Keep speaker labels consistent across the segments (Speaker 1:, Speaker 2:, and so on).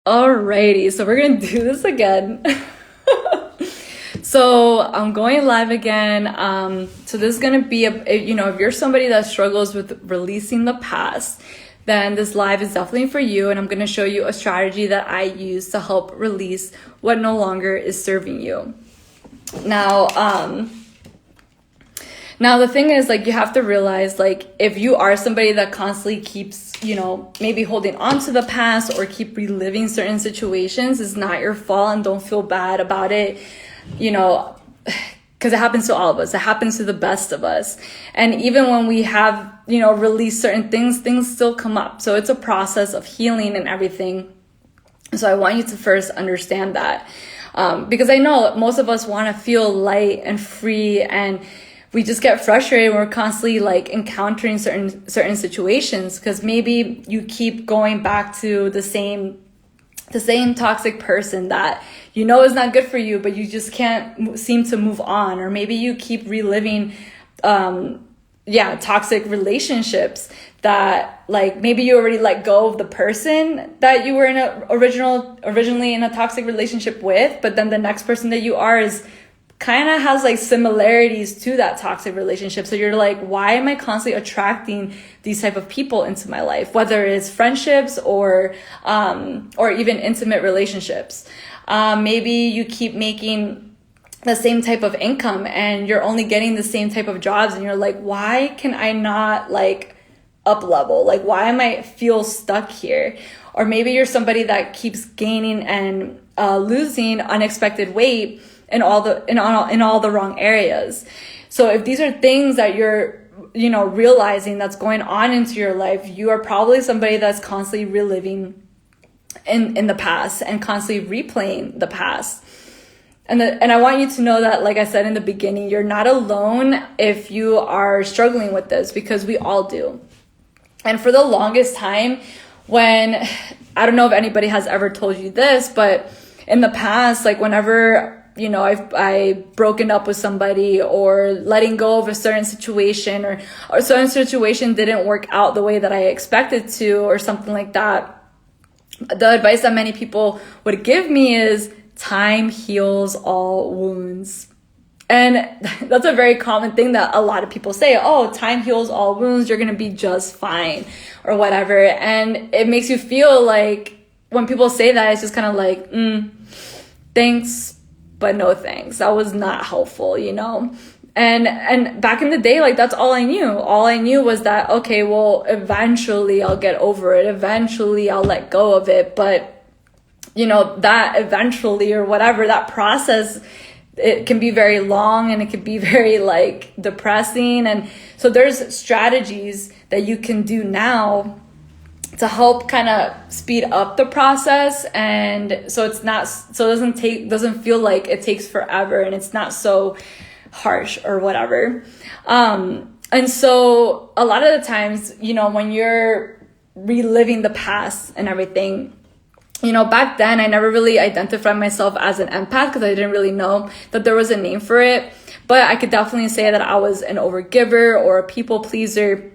Speaker 1: Alrighty, so we're gonna do this again. So I'm going live again. So this is gonna be if you're somebody that struggles with releasing the past, then this live is definitely for you. And I'm gonna show you a strategy that I use to help release what no longer is serving you. Now the thing is, like, you have to realize, like, if you are somebody that constantly keeps, maybe holding on to the past or keep reliving certain situations, it's not your fault, and don't feel bad about it, because it happens to all of us. It happens to the best of us. And even when we have, released certain things still come up. So it's a process of healing and everything. So I want you to first understand that. Because I know most of us want to feel light and free, and we just get frustrated when we're constantly like encountering certain situations, because maybe you keep going back to the same toxic person that is not good for you, but you just can't seem to move on. Or maybe you keep reliving toxic relationships that, like, maybe you already let go of the person that you were originally in a toxic relationship with, but then the next person that you are is kind of has like similarities to that toxic relationship. So you're like, why am I constantly attracting these type of people into my life, whether it's friendships or even intimate relationships? Maybe you keep making the same type of income and you're only getting the same type of jobs, and you're like, why can I not like up level? Like, why am I feel stuck here? Or maybe you're somebody that keeps gaining and losing unexpected weight in all the wrong areas. So if these are things that you're realizing that's going on into your life, you are probably somebody that's constantly reliving in the past and constantly replaying the past. And I want you to know that, like I said in the beginning, you're not alone if you are struggling with this, because we all do. And for the longest time, when, I don't know if anybody has ever told you this, but in the past, like whenever I've broken up with somebody, or letting go of a certain situation, or a certain situation didn't work out the way that I expected to, or something like that, the advice that many people would give me is time heals all wounds. And that's a very common thing that a lot of people say. Oh, time heals all wounds. You're going to be just fine, or whatever. And it makes you feel like, when people say that, it's just kind of like, thanks, but no thanks. That was not helpful, And back in the day, like, that's all I knew. All I knew was that, okay, well, eventually I'll get over it. Eventually I'll let go of it. But, that eventually, or whatever, that process, it can be very long, and it can be very like depressing. And so there's strategies that you can do now to help kind of speed up the process, and so it doesn't feel like it takes forever, and it's not so harsh or whatever. And so a lot of the times, when you're reliving the past and everything, back then I never really identified myself as an empath, because I didn't really know that there was a name for it. But I could definitely say that I was an overgiver or a people pleaser.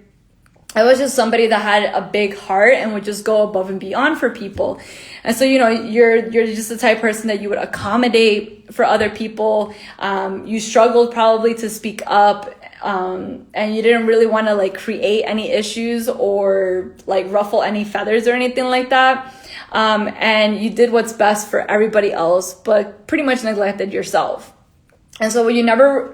Speaker 1: I was just somebody that had a big heart and would just go above and beyond for people. And so, you're just the type of person that you would accommodate for other people. You struggled probably to speak up, and you didn't really want to like create any issues or like ruffle any feathers or anything like that. And you did what's best for everybody else, but pretty much neglected yourself. And so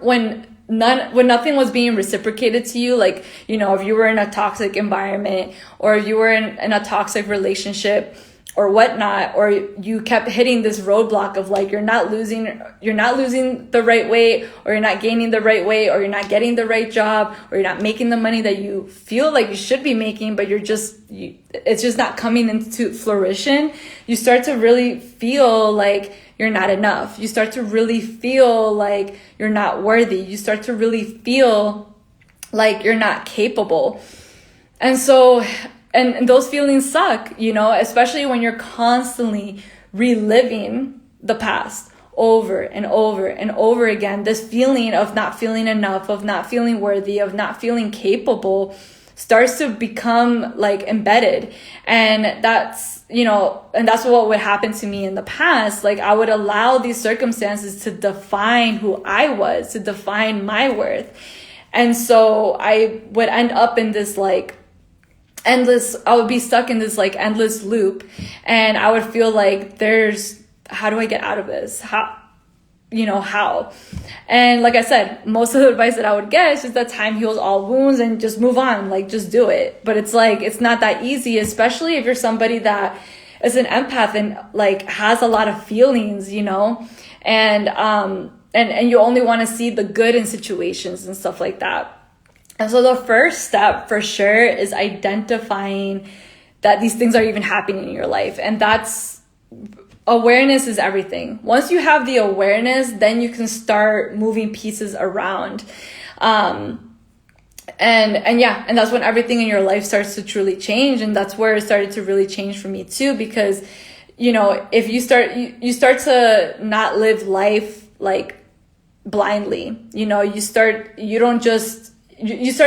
Speaker 1: when nothing was being reciprocated to you, like, if you were in a toxic environment, or if you were in a toxic relationship or whatnot, or you kept hitting this roadblock of like, you're not losing the right weight, or you're not gaining the right weight, or you're not getting the right job, or you're not making the money that you feel like you should be making, but it's just not coming into fruition, you start to really feel like you're not enough. You start to really feel like you're not worthy. You start to really feel like you're not capable. And so, and those feelings suck, especially when you're constantly reliving the past over and over and over again. This feeling of not feeling enough, of not feeling worthy, of not feeling capable starts to become like embedded. And that's, and that's what would happen to me in the past. Like I would allow these circumstances to define who I was, to define my worth. And so I would end up in this like I would be stuck in this like endless loop, and I would feel like how do I get out of this? How? And like I said, most of the advice that I would get is just that time heals all wounds and just move on, like just do it. But it's like, it's not that easy, especially if you're somebody that is an empath and like has a lot of feelings, and you only want to see the good in situations and stuff like that. And so the first step for sure is identifying that these things are even happening in your life. And awareness is everything. Once you have the awareness, then you can start moving pieces around. And that's when everything in your life starts to truly change. And that's where it started to really change for me too, because, if you start to not live life like blindly, you start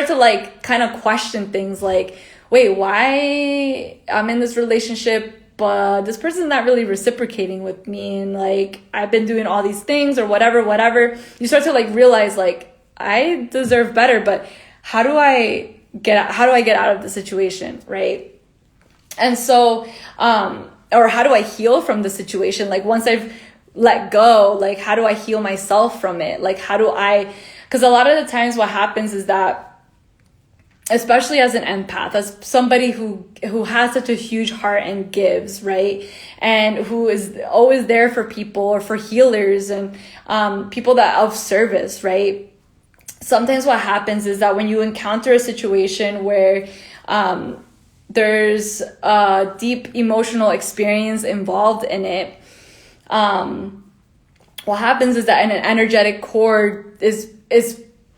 Speaker 1: to like kind of question things like, wait, why I'm in this relationship, but this person's not really reciprocating with me, and like I've been doing all these things or whatever. You start to like realize like I deserve better, but how do I get out of the situation, right? And so or how do I heal from the situation? Like once I've let go, like how do I heal myself from it? Like because a lot of the times what happens is that, especially as an empath, as somebody who has such a huge heart and gives, right? And who is always there for people or for healers and people that of service, right? Sometimes what happens is that when you encounter a situation where there's a deep emotional experience involved in it, what happens is that an energetic cord is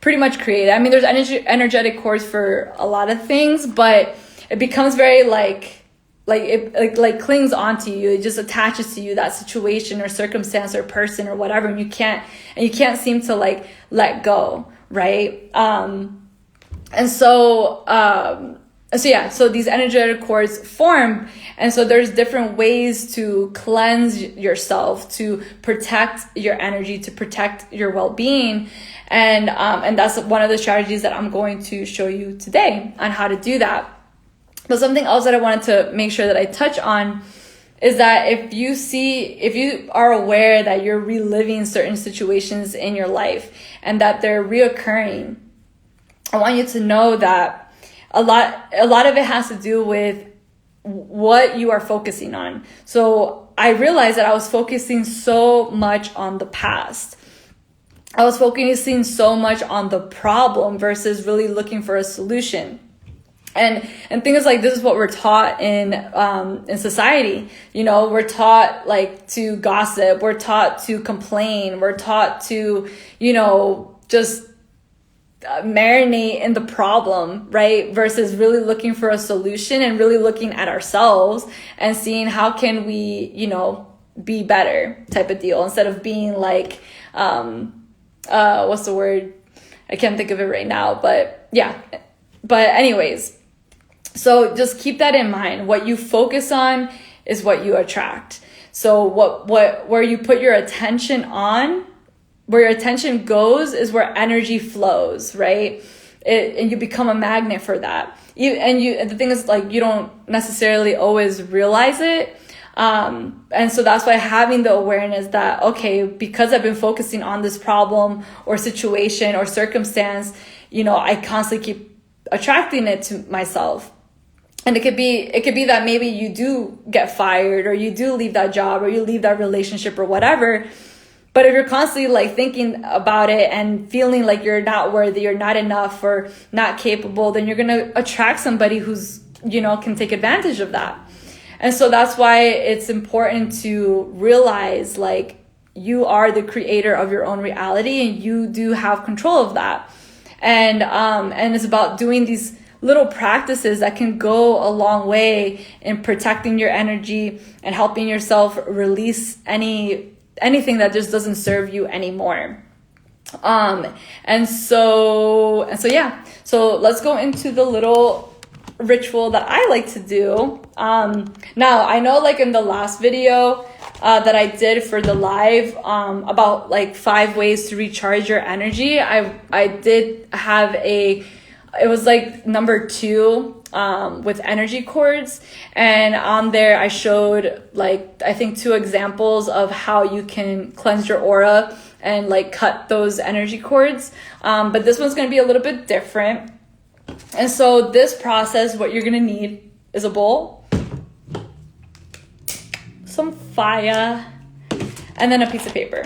Speaker 1: pretty much created. I mean, there's energetic cords for a lot of things, but it becomes very it clings onto you. It just attaches to you, that situation or circumstance or person or whatever, and you can't seem to like let go, right? So these energetic cords form, and so there's different ways to cleanse yourself, to protect your energy, to protect your well-being. And that's one of the strategies that I'm going to show you today on how to do that. But something else that I wanted to make sure that I touch on is that if you are aware that you're reliving certain situations in your life and that they're reoccurring, I want you to know that a lot of it has to do with what you are focusing on. So I realized that I was focusing so much on the past. I was focusing so much on the problem versus really looking for a solution. And things like this is what we're taught in society. We're taught like to gossip. We're taught to complain. We're taught to, just marinate in the problem, right? Versus really looking for a solution and really looking at ourselves and seeing how can we, be better type of deal, instead of being like, what's the word? I can't think of it right now, but yeah. But anyways, so just keep that in mind. What you focus on is what you attract. So where you put your attention on, where your attention goes is where energy flows, right? And you become a magnet for that. The thing is, like, you don't necessarily always realize it. And so that's why having the awareness that, okay, because I've been focusing on this problem or situation or circumstance, I constantly keep attracting it to myself. And it could be that maybe you do get fired or you do leave that job or you leave that relationship or whatever. But if you're constantly like thinking about it and feeling like you're not worthy, you're not enough or not capable, then you're going to attract somebody who's, can take advantage of that. And so that's why it's important to realize like you are the creator of your own reality and you do have control of that. And it's about doing these little practices that can go a long way in protecting your energy and helping yourself release anything that just doesn't serve you anymore. So let's go into the little ritual that I like to do. Now, I know like in the last video that I did for the live about like 5 ways to recharge your energy, I did have it was like number 2 with energy cords, and on there I showed like I think 2 examples of how you can cleanse your aura and like cut those energy cords, but this one's going to be a little bit different. And so this process, what you're going to need is a bowl, some fire, and then a piece of paper.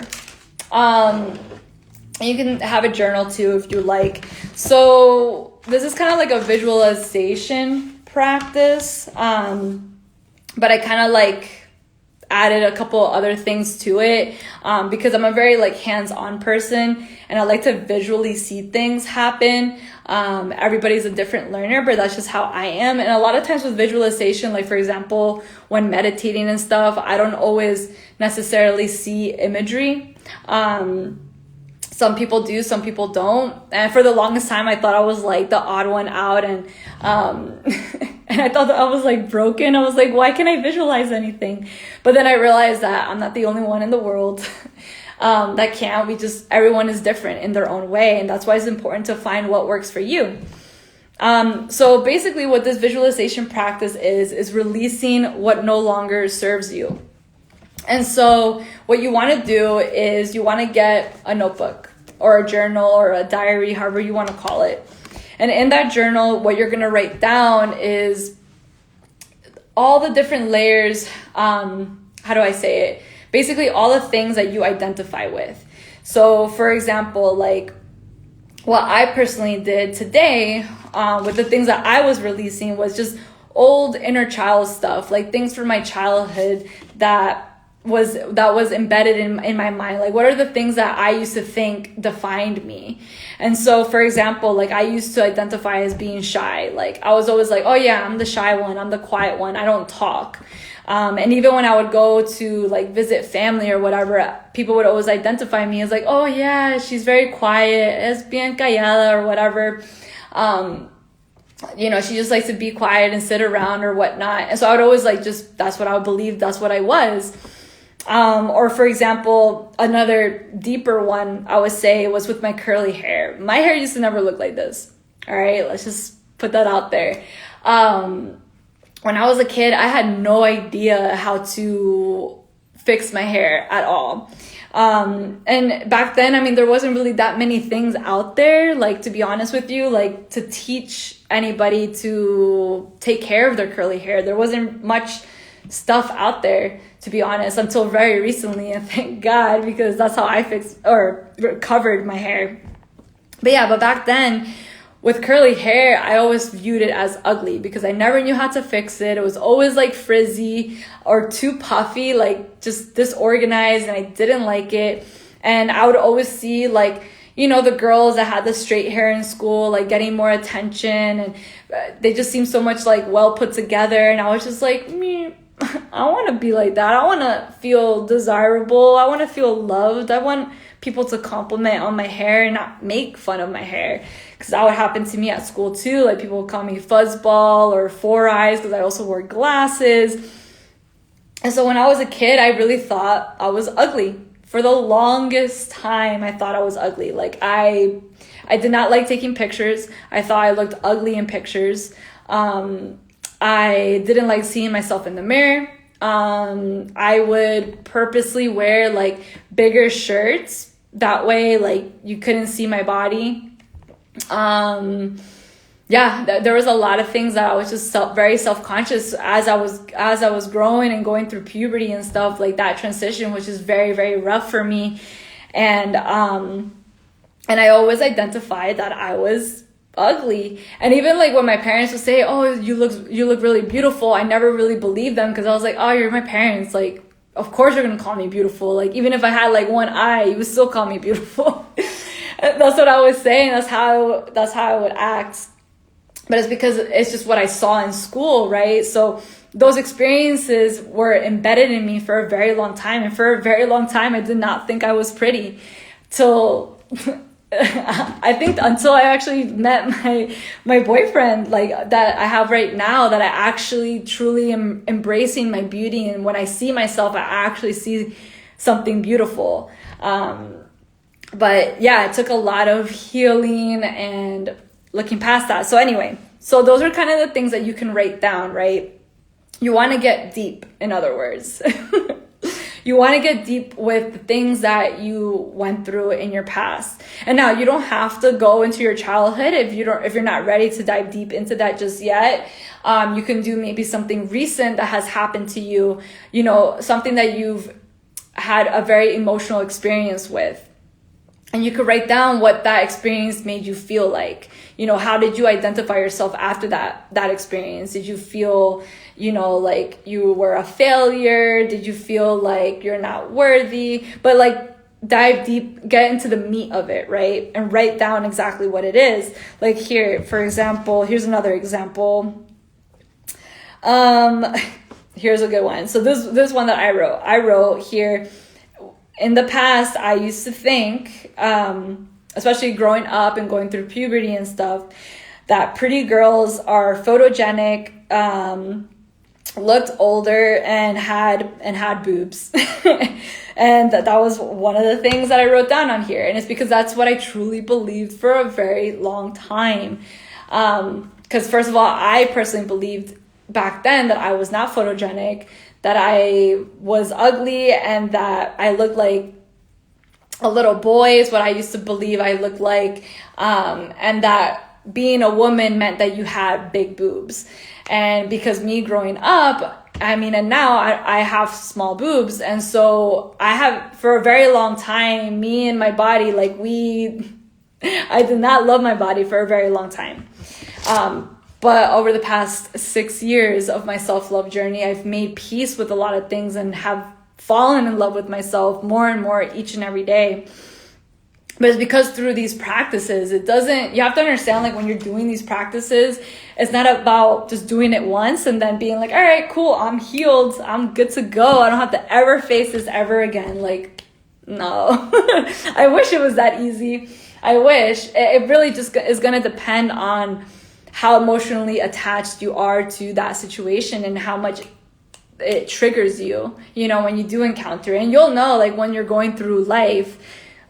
Speaker 1: You can have a journal too if you like. So this is kind of like a visualization practice, but I kind of like added a couple other things to it because I'm a very like hands-on person, and I like to visually see things happen. Everybody's a different learner, but that's just how I am. And a lot of times with visualization, like for example, when meditating and stuff, I don't always necessarily see imagery. Some people do, some people don't. And for the longest time, I thought I was like the odd one out, and and I thought that I was like broken. I was like, why can't I visualize anything? But then I realized that I'm not the only one in the world that can't. Everyone is different in their own way, and that's why it's important to find what works for you. So basically what this visualization practice is releasing what no longer serves you. And so what you want to do is you want to get a notebook or a journal or a diary, however you want to call it. And in that journal, what you're going to write down is all the different layers. How do I say it? Basically all the things that you identify with. So for example, like what I personally did today with the things that I was releasing was just old inner child stuff, like things from my childhood that was embedded in my mind. Like, what are the things that I used to think defined me? And so, for example, like I used to identify as being shy. Like I was always like, oh yeah, I'm the shy one, I'm the quiet one, I don't talk. And even when I would go to like visit family or whatever, people would always identify me as like, oh yeah, she's very quiet, es bien callada or whatever. She just likes to be quiet and sit around or whatnot. And so I would always like, that's what I would believe, that's what I was. Or for example, another deeper one I would say was with my curly hair. My hair used to never look like this. All right, let's just put that out there. When I was a kid, I had no idea how to fix my hair at all. And back then, I mean, there wasn't really that many things out there, like, to be honest with you, like to teach anybody to take care of their curly hair. There wasn't much stuff out there, to be honest, until very recently, and thank God, because that's how I fixed or covered my hair. But back then with curly hair, I always viewed it as ugly because I never knew how to fix it. It was always like frizzy or too puffy, like just disorganized, and I didn't like it. And I would always see like, the girls that had the straight hair in school, like getting more attention, and they just seemed so much like well put together. And I was just like, I want to be like that. I want to feel desirable. I want to feel loved. I want people to compliment on my hair and not make fun of my hair, because that would happen to me at school too. Like people would call me fuzzball or four eyes because I also wore glasses. And so when I was a kid, I really thought I was ugly. For the longest time, I thought I was ugly. Like I did not like taking pictures. I thought I looked ugly in pictures. I didn't like seeing myself in the mirror. I would purposely wear like bigger shirts. That way, like you couldn't see my body. There was a lot of things that I was just very self-conscious as I was growing and going through puberty and stuff, like that transition, which is very, very rough for me. And I always identified that I was ugly. And even like when my parents would say, oh, you look really beautiful, I never really believed them, because I was like, oh, you're my parents, like of course you're gonna call me beautiful. Like even if I had like one eye, you would still call me beautiful. That's what I was saying. That's how I would act. But it's because it's just what I saw in school, right? So those experiences were embedded in me for a very long time. And for a very long time, I did not think I was pretty till I think until I actually met my boyfriend, like that I have right now, that I actually truly am embracing my beauty, and when I see myself, I actually see something beautiful. But yeah, it took a lot of healing and looking past that. So anyway, so those are kind of the things that you can write down, right? You want to get deep, in other words. You want to get deep with the things that you went through in your past. And now you don't have to go into your childhood if you're not ready to dive deep into that just yet. You can do maybe something recent that has happened to you, something that you've had a very emotional experience with. And you could write down what that experience made you feel like. How did you identify yourself after that experience? Did you feel, like you were a failure? Did you feel like you're not worthy? But like dive deep, get into the meat of it, right? And write down exactly what it is. Like here, for example, here's another example. Here's a good one. So this one that I wrote here. In the past, I used to think, especially growing up and going through puberty and stuff, that pretty girls are photogenic, looked older, and had boobs. And that was one of the things that I wrote down on here. And it's because that's what I truly believed for a very long time. Because first of all, I personally believed back then that I was not photogenic, that I was ugly, and that I looked like a little boy is what I used to believe I looked like, and that being a woman meant that you had big boobs. And because me growing up, and now I have small boobs, and so I have, for a very long time, me and my body, I did not love my body for a very long time. But over the past 6 years of my self-love journey, I've made peace with a lot of things and have fallen in love with myself more and more each and every day. But it's because through these practices, you have to understand, like, when you're doing these practices, it's not about just doing it once and then being like, all right, cool, I'm healed, I'm good to go, I don't have to ever face this ever again. Like, no. I wish it was that easy. I wish. It really just is going to depend on how emotionally attached you are to that situation and how much it triggers you, when you do encounter it. And you'll know, like, when you're going through life,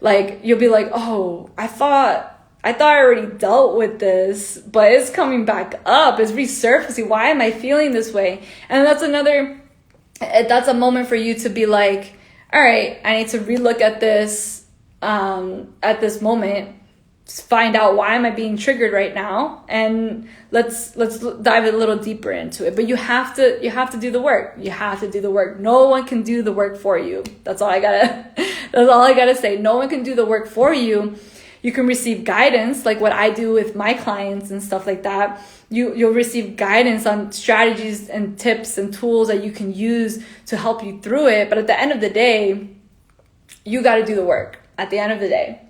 Speaker 1: like, you'll be like, oh, I thought I already dealt with this, but it's coming back up, it's resurfacing. Why am I feeling this way? And that's a moment for you to be like, all right, I need to relook at this, at this moment, find out why am I being triggered right now, and let's dive a little deeper into it. But you have to do the work. You have to do the work. No one can do the work for you. That's all I gotta say. No one can do the work for you. You can receive guidance, like what I do with my clients and stuff like that. You'll receive guidance on strategies and tips and tools that you can use to help you through it. But at the end of the day, you got to do the work. At the end of the day.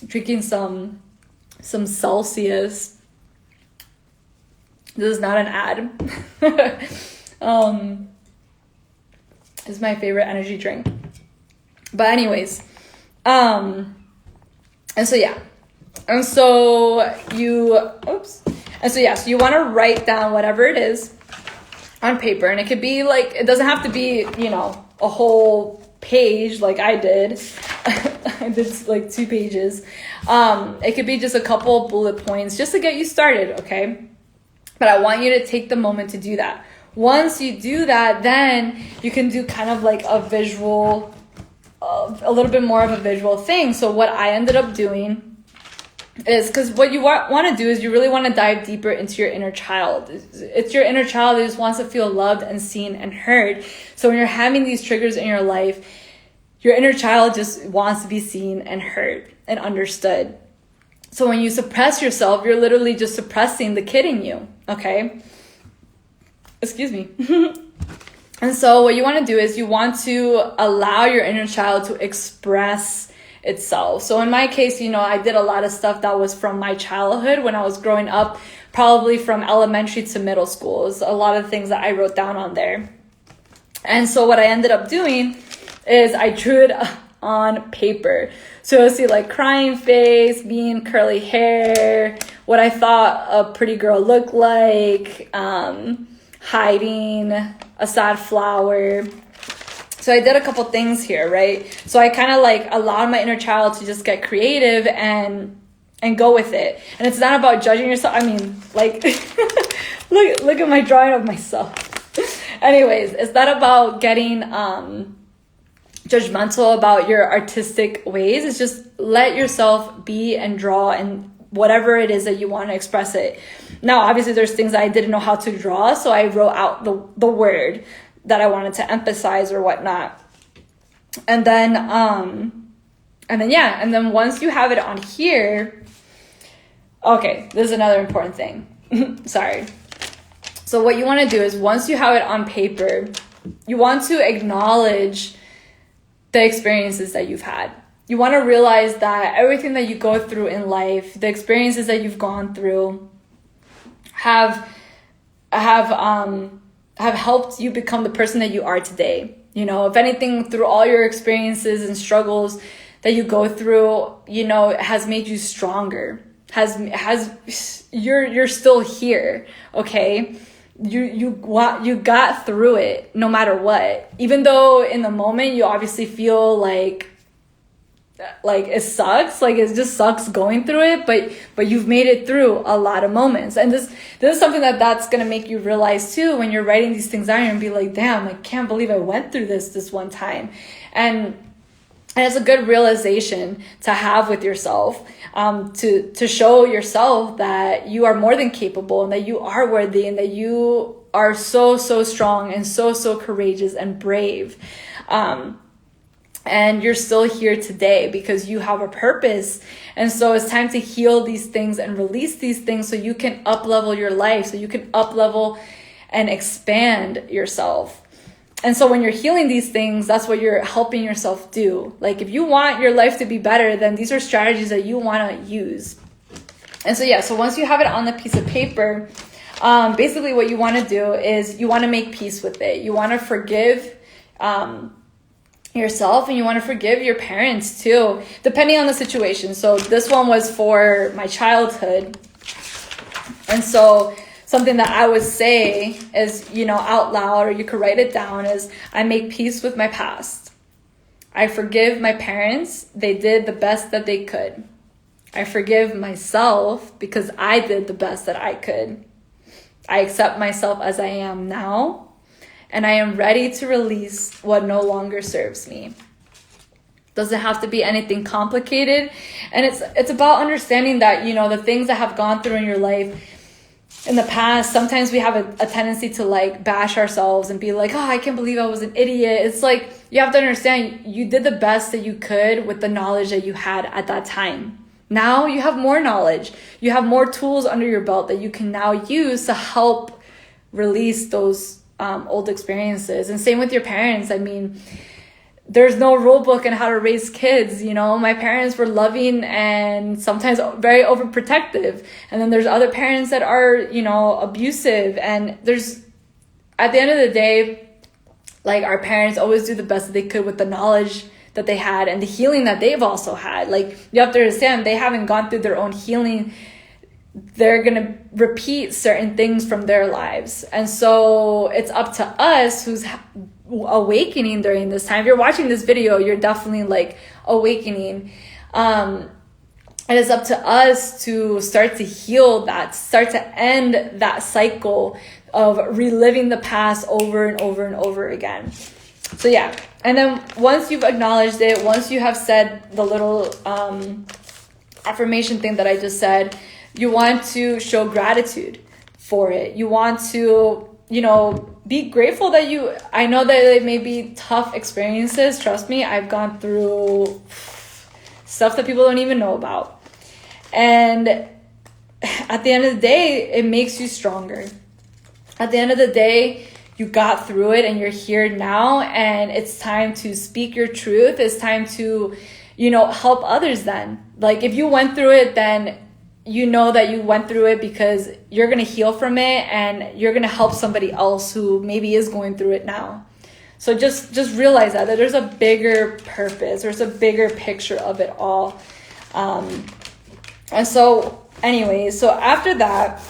Speaker 1: Drinking some Celsius. This is not an ad. It's my favorite energy drink. But anyways, and so you want to write down whatever it is on paper, and it could be like, it doesn't have to be, a whole page like I did. I did like 2 pages. It could be just a couple bullet points just to get you started, okay? But I want you to take the moment to do that. Once you do that, then you can do kind of like a visual, a little bit more of a visual thing. So what I ended up doing is, because what you want to do is you really want to dive deeper into your inner child. It's your inner child that just wants to feel loved and seen and heard. So when you're having these triggers in your life, your inner child just wants to be seen and heard and understood. So when you suppress yourself, you're literally just suppressing the kid in you, okay? Excuse me. And so what you want to do is you want to allow your inner child to express itself. So in my case, I did a lot of stuff that was from my childhood when I was growing up, probably from elementary to middle school. It was a lot of things that I wrote down on there. And so what I ended up doing is I drew it on paper. So you'll see like crying face, me in curly hair, what I thought a pretty girl looked like, hiding a sad flower. So I did a couple things here, right? So I kind of like allowed my inner child to just get creative and go with it. And it's not about judging yourself. I mean, like, look at my drawing of myself. Anyways, it's not about getting judgmental about your artistic ways. It's just let yourself be and draw and whatever it is that you want to express it. Now, obviously, there's things that I didn't know how to draw, so I wrote out the word that I wanted to emphasize or whatnot. And then once you have it on here, okay, this is another important thing. Sorry. So what you want to do is once you have it on paper, you want to acknowledge the experiences that you've had. You want to realize that everything that you go through in life, the experiences that you've gone through have helped you become the person that you are today. You know, if anything, through all your experiences and struggles that you go through, you know, it has made you stronger. You're still here, okay? You got through it no matter what. Even though in the moment you obviously feel like it sucks, like it just sucks going through it, but you've made it through a lot of moments. And this is something that's gonna make you realize too when you're writing these things down and be like, damn, I can't believe I went through this one time. And it's a good realization to have with yourself, to show yourself that you are more than capable and that you are worthy and that you are so strong and so courageous and brave. And you're still here today because you have a purpose. And so it's time to heal these things and release these things so you can up-level your life, so you can up-level and expand yourself. And so when you're healing these things, that's what you're helping yourself do. Like if you want your life to be better, then these are strategies that you want to use. And so, so once you have it on the piece of paper, basically what you want to do is you want to make peace with it. You want to forgive yourself and you want to forgive your parents too, depending on the situation. So this one was for my childhood. And so something that I would say is, you know, out loud, or you could write it down, is I make peace with my past. I forgive my parents. They did the best that they could. I forgive myself because I did the best that I could. I accept myself as I am now. And I am ready to release what no longer serves me. Doesn't have to be anything complicated. And it's about understanding that, you know, the things that have gone through in your life in the past, sometimes we have a tendency to like bash ourselves and be like, oh, I can't believe I was an idiot. It's like, you have to understand you did the best that you could with the knowledge that you had at that time. Now you have more knowledge. You have more tools under your belt that you can now use to help release those old experiences. And same with your parents. I mean, there's no rule book on how to raise kids. You know, my parents were loving and sometimes very overprotective. And then there's other parents that are, you know, abusive. And there's, at the end of the day, like our parents always do the best that they could with the knowledge that they had and the healing that they've also had. Like you have to understand, they haven't gone through their own healing. They're going to repeat certain things from their lives. And so it's up to us who's awakening during this time. If you're watching this video, you're definitely like awakening. And it's up to us to start to heal that, start to end that cycle of reliving the past over and over and over again. So and then once you've acknowledged it, once you have said the little affirmation thing that I just said, you want to show gratitude for it. You want to, you know, be grateful that I know that it may be tough experiences. Trust me, I've gone through stuff that people don't even know about. And at the end of the day, it makes you stronger. At the end of the day, you got through it and you're here now, and it's time to speak your truth. It's time to, you know, help others then. Like if you went through it, then you know that you went through it because you're going to heal from it and you're going to help somebody else who maybe is going through it now. So just realize that there's a bigger purpose, there's a bigger picture of it all. And so anyways, so after that,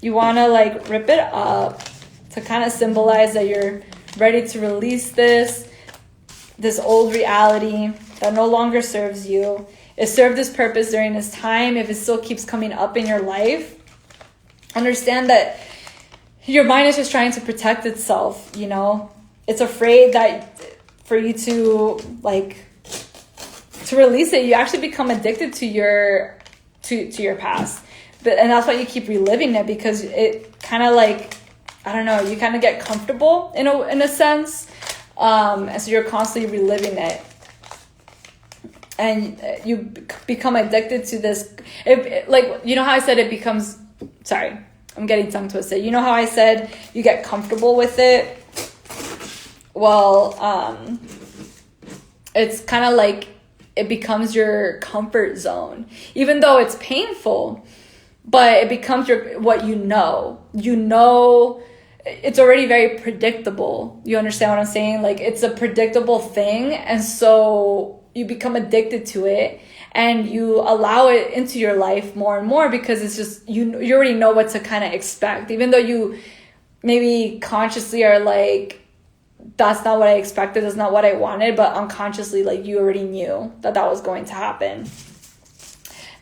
Speaker 1: you want to like rip it up to kind of symbolize that you're ready to release this old reality that no longer serves you. It served its purpose during this time. If it still keeps coming up in your life, understand that your mind is just trying to protect itself, you know? It's afraid that for you to release it, you actually become addicted to your past. And that's why you keep reliving it, because it kind of like, I don't know, you kind of get comfortable in a sense. And so you're constantly reliving it. And you become addicted to this. Like, you know how I said it becomes, sorry, I'm getting tongue twisted. You know how I said you get comfortable with it? Well, it's kind of like it becomes your comfort zone, even though it's painful, but it becomes what you know. You know, it's already very predictable. You understand what I'm saying? Like, it's a predictable thing, and so you become addicted to it, and you allow it into your life more and more, because it's just, you already know what to kind of expect, even though you maybe consciously are like, that's not what I expected, that's not what I wanted, but unconsciously, like, you already knew that was going to happen.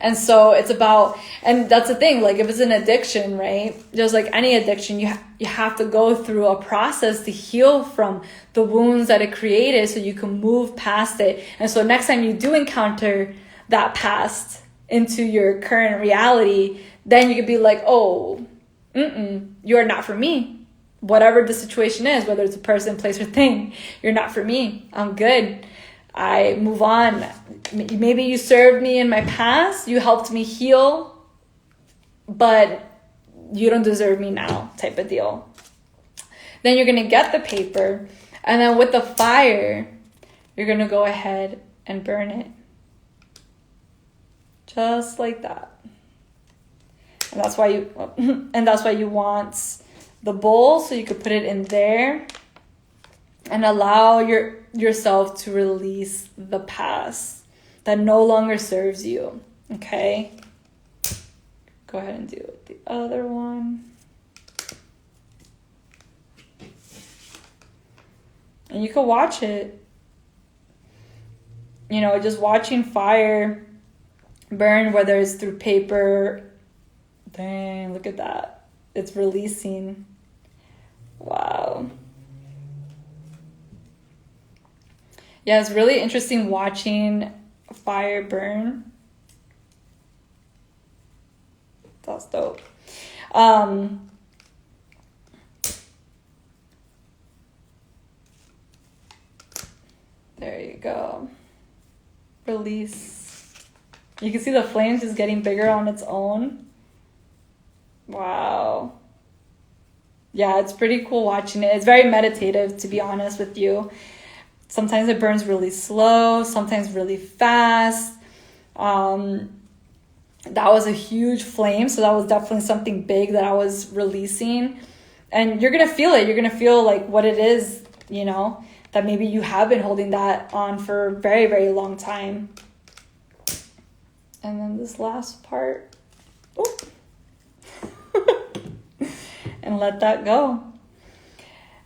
Speaker 1: And so it's about, and that's the thing, like, if it's an addiction, right, just like any addiction, you have to go through a process to heal from the wounds that it created, so you can move past it. And so next time you do encounter that past into your current reality, then you could be like, oh, you're not for me. Whatever the situation is, whether it's a person, place, or thing, you're not for me. I'm good. I move on. Maybe you served me in my past, you helped me heal, but you don't deserve me now, type of deal. Then you're going to get the paper, and then with the fire, you're going to go ahead and burn it. Just like that. And that's why you want the bowl, so you could put it in there and allow yourself to release the past that no longer serves you. Okay? Go ahead and do it. The other one. And you can watch it. You know, just watching fire burn, whether it's through paper. Dang, look at that. It's releasing. Wow. Yeah, it's really interesting watching fire burn. That's dope. There you go. Release. You can see the flames just getting bigger on its own. Wow. Yeah, it's pretty cool watching it. It's very meditative, to be honest with you. Sometimes it burns really slow, sometimes really fast. That was a huge flame, so that was definitely something big that I was releasing. And you're going to feel it. You're going to feel like what it is, you know, that maybe you have been holding that on for a very, very long time. And then this last part. And let that go.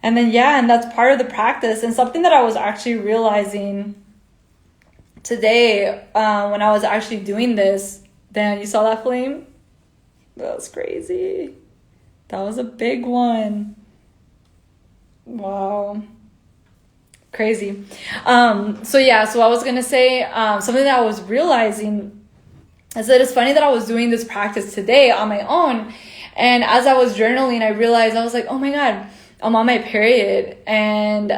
Speaker 1: And then, yeah, and that's part of the practice. And something that I was actually realizing today when I was actually doing this, Dan, you saw that flame? That was crazy. That was a big one. Wow. Crazy. So I was going to say something that I was realizing is that it's funny that I was doing this practice today on my own. And as I was journaling, I realized, I was like, oh my God, I'm on my period. And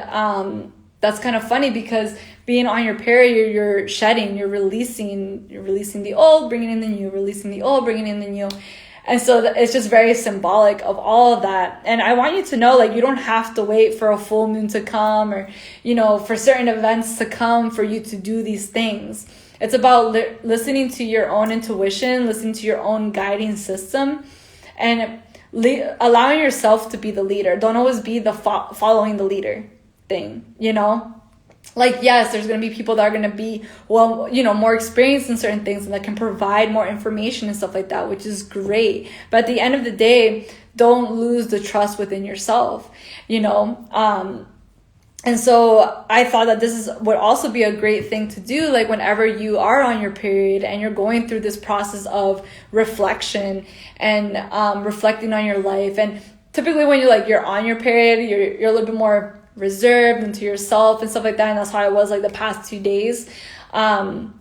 Speaker 1: that's kind of funny, because being on your period, you're shedding, you're releasing the old, bringing in the new, releasing the old, bringing in the new. And so it's just very symbolic of all of that. And I want you to know, like, you don't have to wait for a full moon to come, or, you know, for certain events to come for you to do these things. It's about listening to your own intuition, listening to your own guiding system, and allowing yourself to be the leader. Don't always be the following the leader. thing, you know? Like, yes, there's going to be people that are going to be, well, you know, more experienced in certain things and that can provide more information and stuff like that, which is great. But at the end of the day, don't lose the trust within yourself, you know? And so I thought that would also be a great thing to do, like whenever you are on your period and you're going through this process of reflection and reflecting on your life. And typically when you're on your period, you're a little bit more reserved into yourself and stuff like that, and that's how I was like the past 2 days. And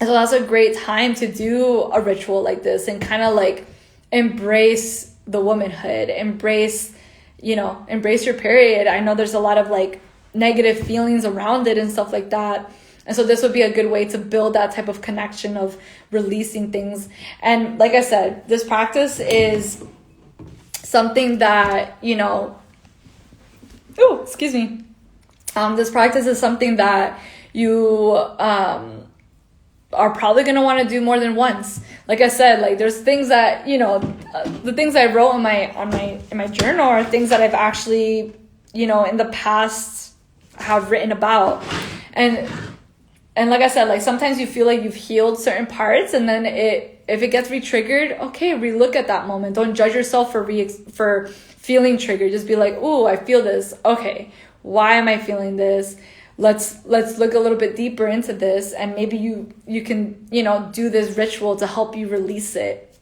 Speaker 1: so that's a great time to do a ritual like this and kind of like embrace the womanhood, embrace your period. I know there's a lot of like negative feelings around it and stuff like that, and so this would be a good way to build that type of connection of releasing things. And like I said, this practice is something that, you know, this practice is something that you are probably going to want to do more than once. Like I said, like there's things that, you know, the things I wrote in my journal are things that I've actually, you know, in the past have written about. And like I said, like sometimes you feel like you've healed certain parts, and then if it gets re-triggered, okay, relook at that moment. Don't judge yourself for feeling triggered. Just be like, ooh, I feel this. Okay, why am I feeling this? Let's look a little bit deeper into this, and maybe you can, you know, do this ritual to help you release it.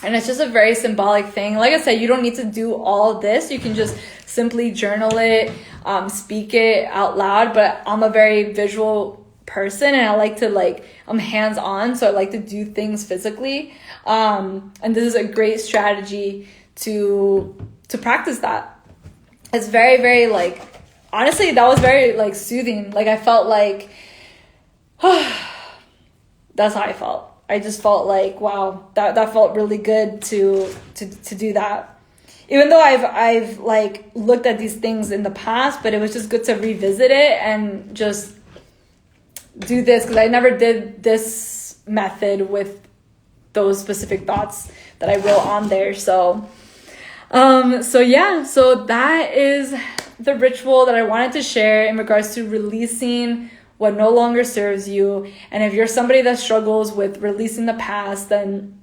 Speaker 1: And it's just a very symbolic thing. Like I said, you don't need to do all this. You can just simply journal it, speak it out loud. But I'm a very visual person, and I like to I'm hands-on, so I like to do things physically. And this is a great strategy to practice that. It's very, very honestly, that was very soothing. Like I felt like, that's how I felt. I just felt like, wow, that felt really good to do that. Even though I've looked at these things in the past, but it was just good to revisit it and just do this, because I never did this method with those specific thoughts that I wrote on there. So that is the ritual that I wanted to share in regards to releasing what no longer serves you. And if you're somebody that struggles with releasing the past, then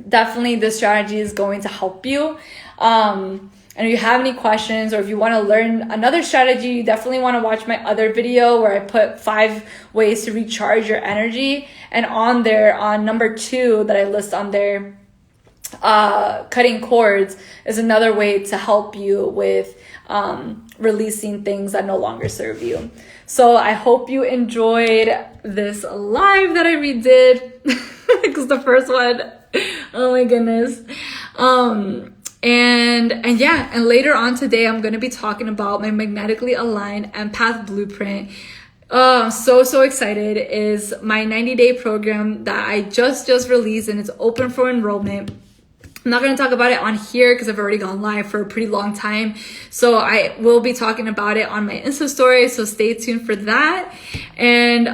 Speaker 1: definitely this strategy is going to help you. And if you have any questions, or if you want to learn another strategy, you definitely want to watch my other video where I put 5 ways to recharge your energy. And on there, on number 2 that I list on there, cutting cords is another way to help you with releasing things that no longer serve you. So I hope you enjoyed this live that I redid, because the first one, oh my goodness. And later on today, I'm going to be talking about my magnetically aligned empath blueprint. I'm so excited. It is my 90-day program that I just released, and it's open for enrollment. I'm not going to talk about it on here because I've already gone live for a pretty long time. So I will be talking about it on my Insta story. So stay tuned for that. And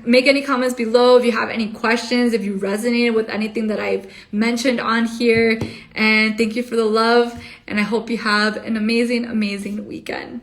Speaker 1: make any comments below if you have any questions, if you resonated with anything that I've mentioned on here. And thank you for the love. And I hope you have an amazing, amazing weekend.